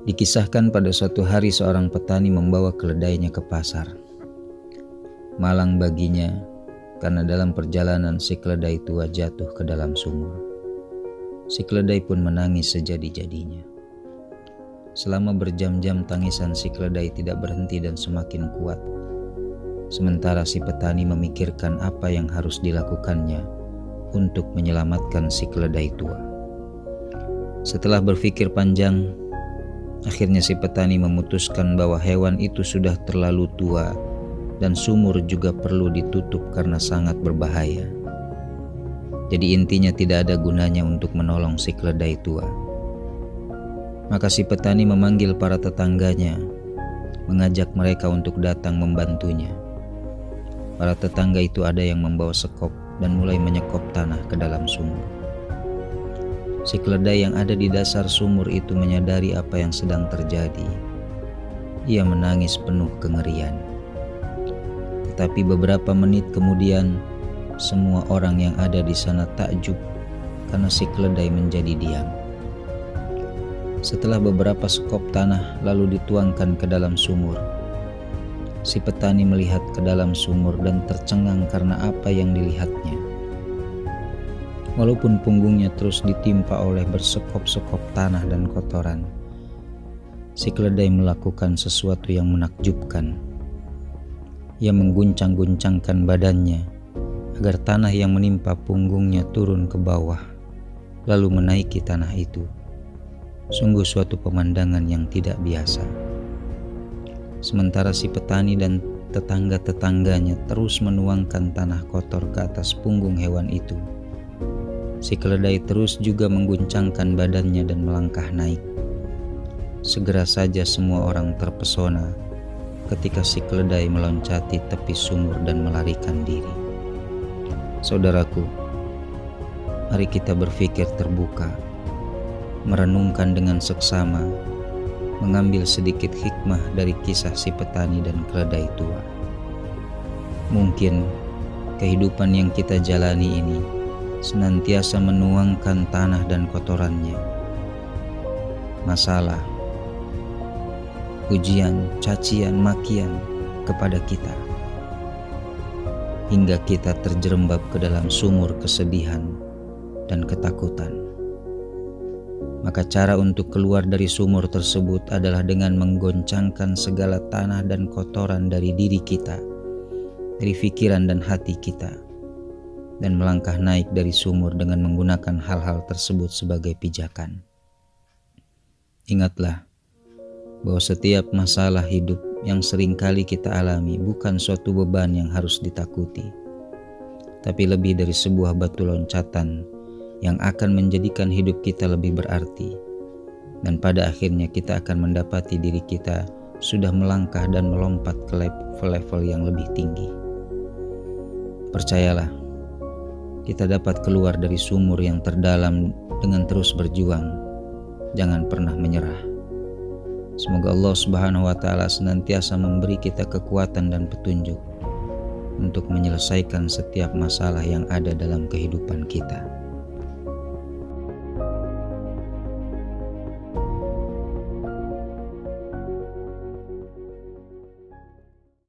Dikisahkan pada suatu hari seorang petani membawa keledainya ke pasar. Malang baginya karena dalam perjalanan si keledai tua jatuh ke dalam sumur. Si keledai pun menangis sejadi-jadinya. Selama berjam-jam tangisan si keledai tidak berhenti dan semakin kuat. Sementara si petani memikirkan apa yang harus dilakukannya untuk menyelamatkan si keledai tua. Setelah berpikir panjang, akhirnya si petani memutuskan bahwa hewan itu sudah terlalu tua dan sumur juga perlu ditutup karena sangat berbahaya. Jadi intinya tidak ada gunanya untuk menolong si keledai tua. Maka si petani memanggil para tetangganya, mengajak mereka untuk datang membantunya. Para tetangga itu ada yang membawa sekop dan mulai menyekop tanah ke dalam sumur. Si keledai yang ada di dasar sumur itu menyadari apa yang sedang terjadi. Ia menangis penuh kengerian. Tetapi beberapa menit kemudian, semua orang yang ada di sana takjub karena si keledai menjadi diam. Setelah beberapa sekop tanah lalu dituangkan ke dalam sumur, si petani melihat ke dalam sumur dan tercengang karena apa yang dilihatnya. Walaupun punggungnya terus ditimpa oleh bersekop-sekop tanah dan kotoran, si keledai melakukan sesuatu yang menakjubkan. Ia mengguncang-guncangkan badannya agar tanah yang menimpa punggungnya turun ke bawah, lalu menaiki tanah itu. Sungguh suatu pemandangan yang tidak biasa. Sementara si petani dan tetangga-tetangganya terus menuangkan tanah kotor ke atas punggung hewan itu, si keledai terus juga mengguncangkan badannya dan melangkah naik. Segera saja semua orang terpesona ketika si keledai meloncati tepi sumur dan melarikan diri. Saudaraku, mari kita berpikir terbuka, merenungkan dengan seksama, mengambil sedikit hikmah dari kisah si petani dan keledai tua. Mungkin kehidupan yang kita jalani ini senantiasa menuangkan tanah dan kotorannya. Masalah, ujian, cacian, makian kepada kita, hingga kita terjerembab ke dalam sumur kesedihan dan ketakutan. Maka cara untuk keluar dari sumur tersebut adalah dengan menggoncangkan segala tanah dan kotoran dari diri kita, dari pikiran dan hati kita, dan melangkah naik dari sumur dengan menggunakan hal-hal tersebut sebagai pijakan. Ingatlah bahwa setiap masalah hidup yang seringkali kita alami bukan suatu beban yang harus ditakuti, tapi lebih dari sebuah batu loncatan yang akan menjadikan hidup kita lebih berarti, dan pada akhirnya kita akan mendapati diri kita sudah melangkah dan melompat ke level-level yang lebih tinggi. Percayalah, kita dapat keluar dari sumur yang terdalam dengan terus berjuang. Jangan pernah menyerah. Semoga Allah Subhanahu wa Ta'ala senantiasa memberi kita kekuatan dan petunjuk untuk menyelesaikan setiap masalah yang ada dalam kehidupan kita.